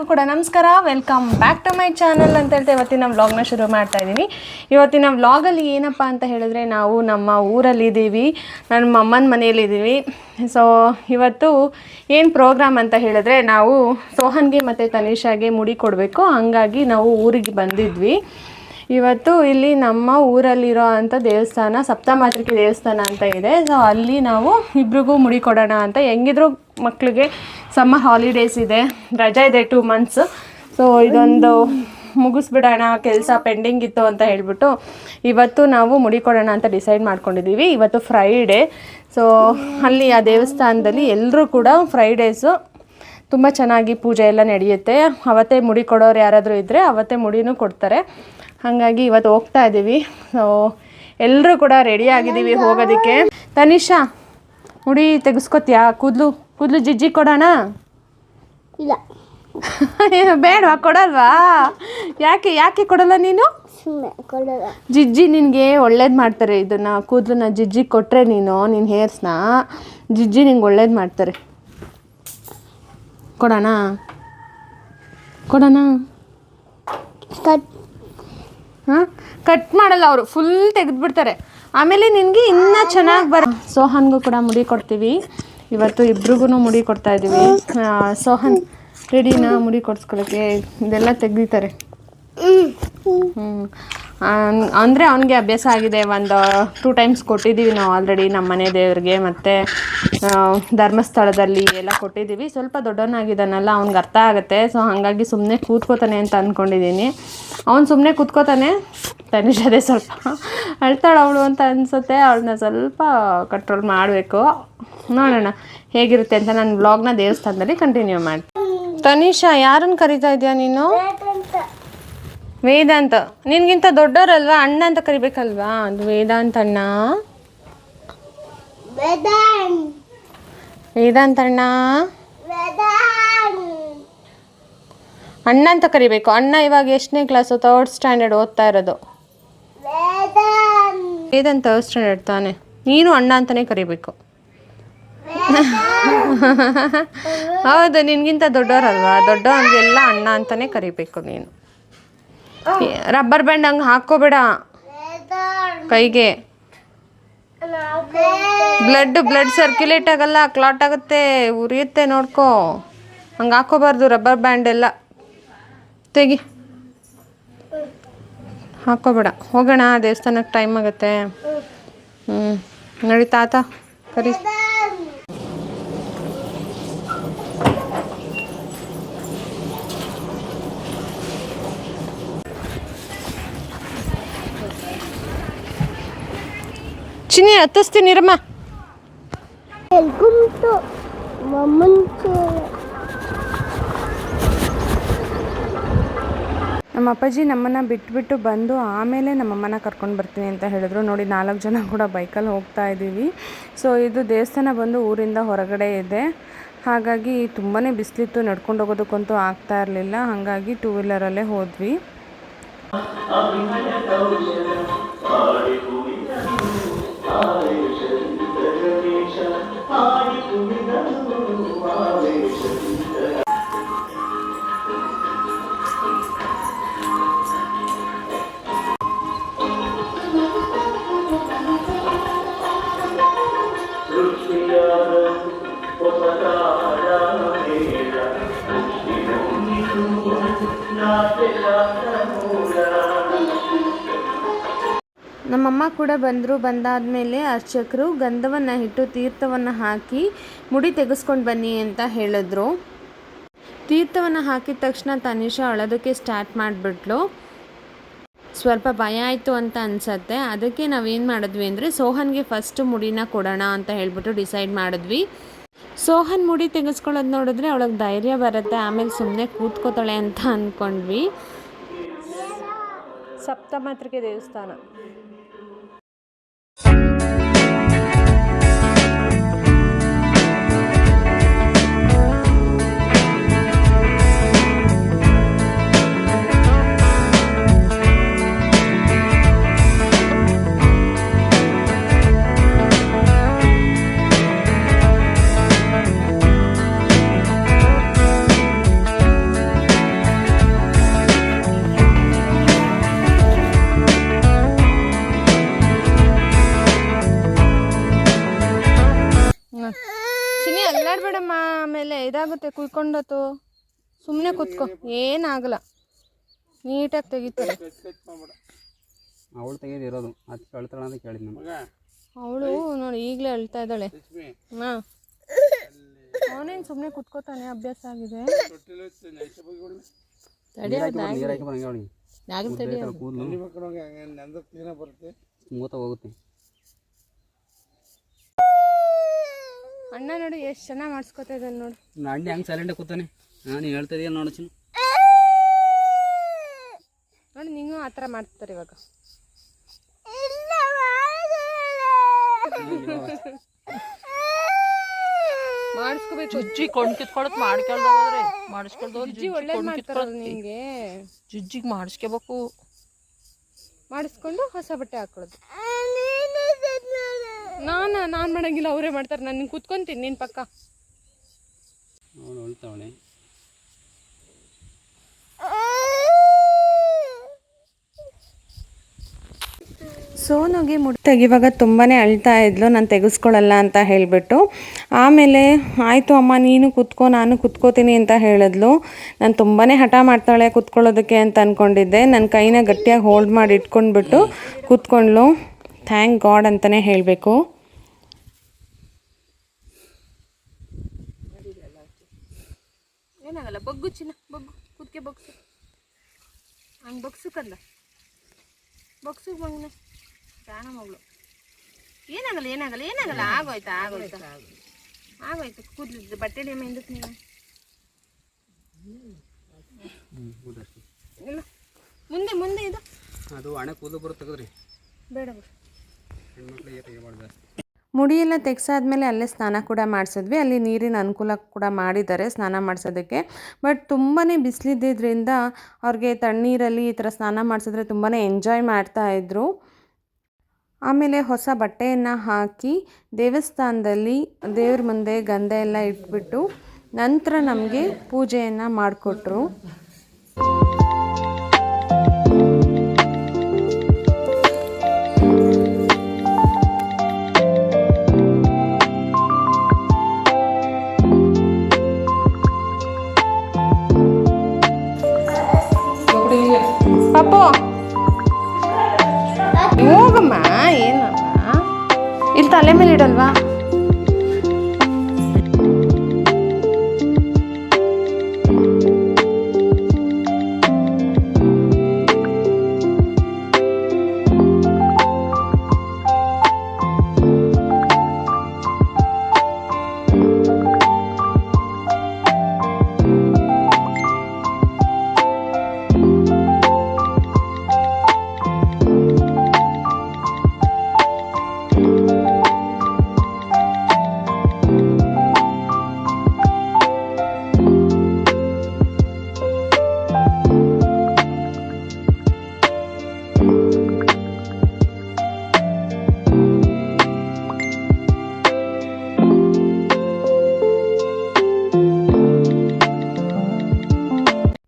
ಕೂಡ ನಮಸ್ಕಾರ, welcome back to my channel ಅಂತ ಹೇಳ್ತಾ ಇವತ್ತಿನ ವ್ಲಾಗ್ನ ಶುರು ಮಾಡ್ತಾ ಇದ್ದೀನಿ. ಇವತ್ತಿನ ವ್ಲಾಗಲ್ಲಿ ಏನಪ್ಪ ಅಂತ ಹೇಳಿದ್ರೆ, ನಾವು ನಮ್ಮ ಊರಲ್ಲಿದ್ದೀವಿ, ನಮ್ಮ ಅಮ್ಮನ ಮನೆಯಲ್ಲಿದ್ದೀವಿ. ಸೊ ಇವತ್ತು ಏನು ಪ್ರೋಗ್ರಾಮ್ ಅಂತ ಹೇಳಿದ್ರೆ, ನಾವು ಸೋಹನ್ಗೆ ಮತ್ತು ತನಿಷಾಗೆ ಮುಡಿ ಕೊಡಬೇಕು, ಹಾಗಾಗಿ ನಾವು ಊರಿಗೆ ಬಂದಿದ್ವಿ. ಇವತ್ತು ಇಲ್ಲಿ ನಮ್ಮ ಊರಲ್ಲಿರೋ ಅಂಥ ದೇವಸ್ಥಾನ ಸಪ್ತಮಾತೃಕೆ ದೇವಸ್ಥಾನ ಅಂತ ಇದೆ. ಸೊ ಅಲ್ಲಿ ನಾವು ಇಬ್ರಿಗೂ ಮುಡಿ ಕೊಡೋಣ ಅಂತ. ಹೆಂಗಿದ್ರು ಮಕ್ಕಳಿಗೆ ಸಮ್ಮರ್ ಹಾಲಿಡೇಸ್ ಇದೆ, ರಜೆ ಇದೆ 2 months. ಸೊ ಇದೊಂದು ಮುಗಿಸ್ಬಿಡೋಣ, ಕೆಲಸ ಪೆಂಡಿಂಗ್ ಇತ್ತು ಅಂತ ಹೇಳ್ಬಿಟ್ಟು ಇವತ್ತು ನಾವು ಮುಡಿ ಕೊಡೋಣ ಅಂತ ಡಿಸೈಡ್ ಮಾಡ್ಕೊಂಡಿದ್ದೀವಿ. ಇವತ್ತು ಫ್ರೈಡೇ. ಸೊ ಅಲ್ಲಿ ಆ ದೇವಸ್ಥಾನದಲ್ಲಿ ಎಲ್ಲರೂ ಕೂಡ ಫ್ರೈಡೇಸು ತುಂಬ ಚೆನ್ನಾಗಿ ಪೂಜೆ ಎಲ್ಲ ನಡೆಯುತ್ತೆ. ಅವತ್ತೇ ಮುಡಿ ಕೊಡೋರು ಯಾರಾದರೂ ಇದ್ದರೆ ಅವತ್ತೇ ಮುಡಿನೂ ಕೊಡ್ತಾರೆ. ಹಾಗಾಗಿ ಇವತ್ತು ಹೋಗ್ತಾ ಇದ್ದೀವಿ. ಸೊ ಎಲ್ಲರೂ ಕೂಡ ರೆಡಿ ಆಗಿದ್ದೀವಿ ಹೋಗೋದಕ್ಕೆ. ತನಿಷಾ, ಮುಡಿ ತೆಗೆಸ್ಕೊತೀಯಾ? ಕೂದಲು ಜಿಜ್ಜಿ ಕೊಡೋಣ? ಇಲ್ಲ ಬೇಡವಾ? ಕೊಡಲ್ವಾ? ಯಾಕೆ ಕೊಡಲ್ಲ ನೀನು? ಕೊಡಲ್ಲ. ಜಿಜ್ಜಿ ನಿನಗೆ ಒಳ್ಳೇದು ಮಾಡ್ತಾರೆ. ಇದನ್ನು ಕೂದಲನ್ನ ಜಿಜ್ಜಿ ಕೊಟ್ಟರೆ ನಿನ್ನ ಹೇರ್ಸ್ನ ಜಿಜ್ಜಿ ನಿಂಗೆ ಒಳ್ಳೇದು ಮಾಡ್ತಾರೆ. ಕೊಡೋಣ? ಹಾಂ, ಕಟ್ ಮಾಡಲ್ಲ ಅವರು, ಫುಲ್ ತೆಗೆದುಬಿಡ್ತಾರೆ. ಆಮೇಲೆ ನಿನಗೆ ಇನ್ನೂ ಚೆನ್ನಾಗಿ ಸೋಹನ್ಗೂ ಕೂಡ ಮುಡಿ ಕೊಡ್ತೀವಿ ಇವತ್ತು. ಇಬ್ರಿಗೂ ಮುಡಿ ಕೊಡ್ತಾ ಇದ್ದೀವಿ. ಸೋಹನ್ ರೆಡಿನಾ ಮುಡಿ ಕೊಡ್ಸ್ಕೊಳ್ಳೋಕ್ಕೆ? ಇದೆಲ್ಲ ತೆಗ್ದಿತಾರೆ. ಅಂದರೆ ಅವನಿಗೆ ಅಭ್ಯಾಸ ಆಗಿದೆ. ಒಂದು 2 times ಕೊಟ್ಟಿದ್ದೀವಿ ನಾವು ಆಲ್ರೆಡಿ, ನಮ್ಮ ಮನೆ ದೇವ್ರಿಗೆ ಮತ್ತು ಧರ್ಮಸ್ಥಳದಲ್ಲಿ ಎಲ್ಲ ಕೊಟ್ಟಿದ್ದೀವಿ. ಸ್ವಲ್ಪ ದೊಡ್ಡವನಾಗಿದ್ದಾನಲ್ಲ, ಅವ್ನಿಗೆ ಅರ್ಥ ಆಗುತ್ತೆ. ಸೊ ಹಾಗಾಗಿ ಸುಮ್ಮನೆ ಕೂತ್ಕೋತಾನೆ ಅಂತ ಅಂದ್ಕೊಂಡಿದ್ದೀನಿ. ಅವ್ನು ಸುಮ್ಮನೆ ಕೂತ್ಕೋತಾನೆ. ತನಿಷಾದೇ ಸ್ವಲ್ಪ ಅಳ್ತಾಳೆ ಅವಳು ಅಂತ ಅನಿಸುತ್ತೆ. ಅವಳನ್ನ ಸ್ವಲ್ಪ ಕಂಟ್ರೋಲ್ ಮಾಡಬೇಕು. ನೋಡೋಣ ಹೇಗಿರುತ್ತೆ ಅಂತ. ನಾನು ವ್ಲಾಗ್ನ ದೇವಸ್ಥಾನದಲ್ಲಿ ಕಂಟಿನ್ಯೂ ಮಾಡಿ. ತನಿಷಾ, ಯಾರನ್ನು ಕರಿತಾ ಇದೆಯಾ ನೀನು? ವೇದಾಂತ. ನಿನಗಿಂತ ದೊಡ್ಡವರಲ್ವಾ, ಅಣ್ಣ ಅಂತ ಕರಿಬೇಕಲ್ವಾ? ಅದು ವೇದಾಂತ ಅಣ್ಣ. ವೇದಾಂತ ಅಣ್ಣ ಅಣ್ಣ ಅಂತ ಕರಿಬೇಕು. ಅಣ್ಣ ಇವಾಗ ಎಷ್ಟನೇ ಕ್ಲಾಸು? 3rd standard ಓದ್ತಾ ಇರೋದು. ವೇದಾಂತ 3rd standard ತಾನೆ. ನೀನು ಅಣ್ಣ ಅಂತಲೇ ಕರಿಬೇಕು. ಹೌದು, ನಿನಗಿಂತ ದೊಡ್ಡವರಲ್ವಾ, ದೊಡ್ಡವರಿಗೆಲ್ಲ ಅಣ್ಣ ಅಂತಲೇ ಕರಿಬೇಕು ನೀನು. ರಬ್ಬರ್ ಬ್ಯಾಂಡ್ ಹಂಗೆ ಹಾಕ್ಕೋಬೇಡ ಕೈಗೆ. ಬ್ಲಡ್ ಸರ್ಕ್ಯುಲೇಟ್ ಆಗಲ್ಲ, ಕ್ಲಾಟ್ ಆಗುತ್ತೆ, ಉರಿಯುತ್ತೆ, ನೋಡ್ಕೋ. ಹಂಗೆ ಹಾಕ್ಕೋಬಾರ್ದು ರಬ್ಬರ್ ಬ್ಯಾಂಡ್ ಎಲ್ಲ. ತೆಗಿ, ಹಾಕ್ಕೋಬೇಡ. ಹೋಗೋಣ ದೇವಸ್ಥಾನಕ್ಕೆ, ಟೈಮ್ ಆಗುತ್ತೆ. ನಡಿ ತಾತ ಕರಿ. ಚಿನ್ನಿ ಹತ್ತಿಸ್ತೀನಿ ರಮ್ಮ. ನಮ್ಮ ಅಪ್ಪಾಜಿ ನಮ್ಮನ್ನು ಬಿಟ್ಬಿಟ್ಟು ಬಂದು ಆಮೇಲೆ ನಮ್ಮಮ್ಮನ ಕರ್ಕೊಂಡು ಬರ್ತೀನಿ ಅಂತ ಹೇಳಿದ್ರು. ನೋಡಿ, 4 ಜನ ಕೂಡ ಬೈಕಲ್ಲಿ ಹೋಗ್ತಾ ಇದ್ದೀವಿ. ಸೊ ಇದು ದೇವಸ್ಥಾನ ಬಂದು ಊರಿಂದ ಹೊರಗಡೆ ಇದೆ. ಹಾಗಾಗಿ ತುಂಬಾ ಬಿಸಿಲಿತ್ತು, ನಡ್ಕೊಂಡು ಹೋಗೋದಕ್ಕಂತೂ ಆಗ್ತಾ ಇರಲಿಲ್ಲ. ಹಾಗಾಗಿ 2 wheelerಲ್ಲೇ ಹೋದ್ವಿ. ನಮ್ಮಮ್ಮ ಕೂಡ ಬಂದಾದಮೇಲೆ ಅರ್ಚಕರು ಗಂಧವನ್ನು ಇಟ್ಟು ತೀರ್ಥವನ್ನು ಹಾಕಿ ಮುಡಿ ತೆಗೆಸ್ಕೊಂಡು ಬನ್ನಿ ಅಂತ ಹೇಳಿದ್ರು. ತೀರ್ಥವನ್ನು ಹಾಕಿದ ತಕ್ಷಣ ತನಿಷಾ ಅಳೋದಕ್ಕೆ ಸ್ಟಾರ್ಟ್ ಮಾಡಿಬಿಟ್ಲು. ಸ್ವಲ್ಪ ಭಯ ಆಯಿತು ಅಂತ ಅನಿಸತ್ತೆ. ಅದಕ್ಕೆ ನಾವೇನು ಮಾಡಿದ್ವಿ ಅಂದರೆ, ಸೋಹನ್ಗೆ ಫಸ್ಟ್ ಮುಡಿನ ಕೊಡೋಣ ಅಂತ ಹೇಳ್ಬಿಟ್ಟು ಡಿಸೈಡ್ ಮಾಡಿದ್ವಿ. ಸೋಹನ್ ಮುಡಿ ತೆಗೆಸ್ಕೊಳ್ಳೋದು ನೋಡಿದ್ರೆ ಅವಳಿಗೆ ಧೈರ್ಯ ಬರುತ್ತೆ, ಆಮೇಲೆ ಸುಮ್ಮನೆ ಕೂತ್ಕೋತಾಳೆ ಅಂತ ಅಂದ್ಕೊಂಡ್ವಿ. ಸಪ್ತಮಾತೃಕೆ ದೇವಸ್ಥಾನ. ಚಿನಿ ಅಲ್ಲಾಡ್ಬೇಡಮ್ಮ, ಆಮೇಲೆ ಇದಾಗುತ್ತೆ ಕುಯ್ಕೊಂಡತ್ತು. ಸುಮ್ಮನೆ ಕೂತ್ಕೋ, ಏನಾಗಲ್ಲ, ನೀಟಾಗಿ ತೆಗಿತಾರೆ. ಅವಳು ತೆಗೆದಿರೋದು ಅದು ಅಳ್ತಾಳ ಅಂತ ಕೇಳಿದ್ ನಮಗೆ. ಅವಳು ನೋಡಿ ಈಗಲೇ ಅಳ್ತಾ ಇದ್ದಾಳೆ. ಹಾಂ, ಅವನೇನು ಸುಮ್ಮನೆ ಕುತ್ಕೋತಾನೆ, ಅಭ್ಯಾಸ ಆಗಿದೆ. ಕೂದಲು ಮೂತ ಹೋಗುತ್ತೆ. ಅಣ್ಣ ನೋಡಿ ಎಷ್ಟು ಚೆನ್ನಾಗಿ ಮಾಡಿಸ್ಕೊತಾ ಇದ್ದಾನೆ ನೋಡಿ. ಅಣ್ಣ ಹೆಂಗೆ ಸೈಲೆಂಟಾಗಿ ಕೂತಾನೆ. ನಾನು ಹೇಳ್ತಾ ಇದೀಯ ನೋಡು ಚಿನ್ನ. ನೋಡಿ ನೀವು ಆ ಥರ ಮಾಡ್ತಾರೆ ಇವಾಗ. ಮಾಡಿಸ್ಕೋಬೇಕು. ಜುಜ್ಜಿ ಕೊಂಡು ಕಿತ್ಕೊಳತ್ ಮಾಡ್ಕೊಳ್ದವ್ರೆ, ಮಾಡಿಸ್ಕೊಳ್ದವ್ರು ಅಜ್ಜಿ ಒಳ್ಳೇದು ಮಾಡ್ತಾರಲ್ಲ ನಿಂಗೆ. ಜುಜ್ಜಿಗೆ ಮಾಡಿಸ್ಕೋಬೇಕು. ಮಾಡಿಸ್ಕೊಂಡು ಹೊಸ ಬಟ್ಟೆ ಹಾಕೊಳ್ಳೋದು. ನಾನು ಮಾಡಂಗಿಲ್ಲ, ಅವರೇ ಮಾಡ್ತಾರೆ. ನಾನು ಕುತ್ಕೊಂತೀನಿ ನಿನ್ನ ಪಕ್ಕ. ಅವಳು ಅಳ್ತಾವಳೆ. ಸೋನುಗೆ ಮುಡಿ ತೆಗಿವಾಗ ತುಂಬಾ ಅಳ್ತಾ ಇದ್ಲು, ನಾನು ತೆಗೆಸ್ಕೊಳ್ಳಲ್ಲ ಅಂತ ಹೇಳಿಬಿಟ್ಟು. ಆಮೇಲೆ ಆಯಿತು ಅಮ್ಮ ನೀನು ಕುತ್ಕೋ, ನಾನು ಕುತ್ಕೋತೀನಿ ಅಂತ ಹೇಳಿದ್ಲು. ನಾನು ತುಂಬಾ ಹಠ ಮಾಡ್ತಾಳೆ ಕುತ್ಕೊಳ್ಳೋದಕ್ಕೆ ಅಂತ ಅಂದ್ಕೊಂಡಿದ್ದೆ. ನನ್ನ ಕೈನ ಗಟ್ಟಿಯಾಗಿ ಹೋಲ್ಡ್ ಮಾಡಿ ಇಟ್ಕೊಂಡ್ಬಿಟ್ಟು ಕೂತ್ಕೊಂಡ್ಲು. ಥ್ಯಾಂಕ್ ಗಾಡ್ ಅಂತಲೇ ಹೇಳಬೇಕು. ಏನಾಗಲ್ಲ, ಬಗ್ಗು ಚಿನ್ನ, ಬಗ್ಗು, ಕುದ್ಕೆ ಬಗ್ಸು, ಹಂಗೆ ಬಗ್ಸು ಕಂದ, ಬಗ್ಸು ಮಗನ, ಪ್ರಾಣ ಮಗಳು. ಏನಾಗಲ್ಲ ಏನಾಗಲ್ಲ ಏನಾಗಲ್ಲ, ಆಗೋಯ್ತಾ ಆಗೋಯ್ತಾ ಆಗೋಯ್ತು. ಕೂದಲಿದ್ದು ಬಟ್ಟೆ ನೇಮ ಹಿಂದಕ್ಕೆ ನೀನು ಇಲ್ಲ, ಮುಂದೆ ಮುಂದೆ ಇದು ಅದು ಹಣೆ ಕೂದಲು ಬರುತ್ತೆ ತೆಗೆದ್ರಿ. ಬೇಡ ಬೇಡ. ಹೆಣ್ಮಕ್ಳಿಗೆ ತೆಗಿಬಾರ್ದು ಜಾಸ್ತಿ. ಮುಡಿಯೆಲ್ಲ ತೆಗ್ಸಾದ್ಮೇಲೆ ಅಲ್ಲೇ ಸ್ನಾನ ಕೂಡ ಮಾಡಿಸಿದ್ವಿ. ಅಲ್ಲಿ ನೀರಿನ ಅನುಕೂಲ ಕೂಡ ಮಾಡಿದ್ದಾರೆ ಸ್ನಾನ ಮಾಡಿಸೋದಕ್ಕೆ. ಬಟ್ ತುಂಬಾ ಬಿಸಿಲಿದ್ದರಿಂದ ಅವ್ರಿಗೆ ತಣ್ಣೀರಲ್ಲಿ ಈ ಥರ ಸ್ನಾನ ಮಾಡಿಸಿದ್ರೆ ತುಂಬಾ ಎಂಜಾಯ್ ಮಾಡ್ತಾಯಿದ್ರು. ಆಮೇಲೆ ಹೊಸ ಬಟ್ಟೆಯನ್ನು ಹಾಕಿ ದೇವಸ್ಥಾನದಲ್ಲಿ ದೇವ್ರ ಮುಂದೆ ಗಂಧ ಎಲ್ಲ ಇಟ್ಬಿಟ್ಟು ನಂತರ ನಮಗೆ ಪೂಜೆಯನ್ನು ಮಾಡಿಕೊಟ್ರು. ಪಾಪು ಹೋಗಮ್ಮ, ಏನಮ್ಮ ಇಲ್ಲಿ ತಲೆ ಮೇಲೆ ಇಡಲ್ವಾ?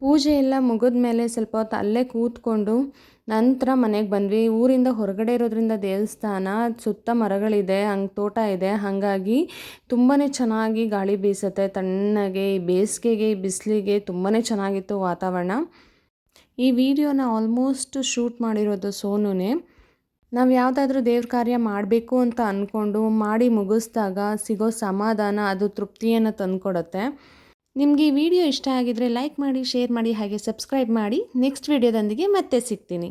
ಪೂಜೆ ಎಲ್ಲ ಮುಗಿದ ಮೇಲೆ ಸ್ವಲ್ಪ ಹೊತ್ತು ಅಲ್ಲೇ ಕೂತ್ಕೊಂಡು ನಂತರ ಮನೆಗೆ ಬಂದ್ವಿ. ಊರಿಂದ ಹೊರಗಡೆ ಇರೋದ್ರಿಂದ ದೇವಸ್ಥಾನ ಸುತ್ತ ಮರಗಳಿದೆ, ಹಂಗೆ ತೋಟ ಇದೆ, ಹಾಗಾಗಿ ತುಂಬಾ ಚೆನ್ನಾಗಿ ಗಾಳಿ ಬೀಸುತ್ತೆ ತಣ್ಣಗೆ. ಈ ಬೇಸಿಗೆಗೆ ಈ ಬಿಸಿಲಿಗೆ ತುಂಬಾ ಚೆನ್ನಾಗಿತ್ತು ವಾತಾವರಣ. ಈ ವಿಡಿಯೋನ ಆಲ್ಮೋಸ್ಟ್ ಶೂಟ್ ಮಾಡಿರೋದು ಸೋನುನೇ. ನಾವು ಯಾವುದಾದ್ರೂ ದೇವ್ರ ಕಾರ್ಯ ಮಾಡಬೇಕು ಅಂತ ಅಂದ್ಕೊಂಡು ಮಾಡಿ ಮುಗಿಸ್ದಾಗ ಸಿಗೋ ಸಮಾಧಾನ ಅದು ತೃಪ್ತಿಯನ್ನು ತಂದುಕೊಡುತ್ತೆ. ನಿಮಗೆ ಈ ವಿಡಿಯೋ ಇಷ್ಟ ಆಗಿದರೆ ಲೈಕ್ ಮಾಡಿ, ಶೇರ್ ಮಾಡಿ, ಹಾಗೆ ಸಬ್ಸ್ಕ್ರೈಬ್ ಮಾಡಿ. ನೆಕ್ಸ್ಟ್ ವಿಡಿಯೋದೊಂದಿಗೆ ಮತ್ತೆ ಸಿಗ್ತೀನಿ.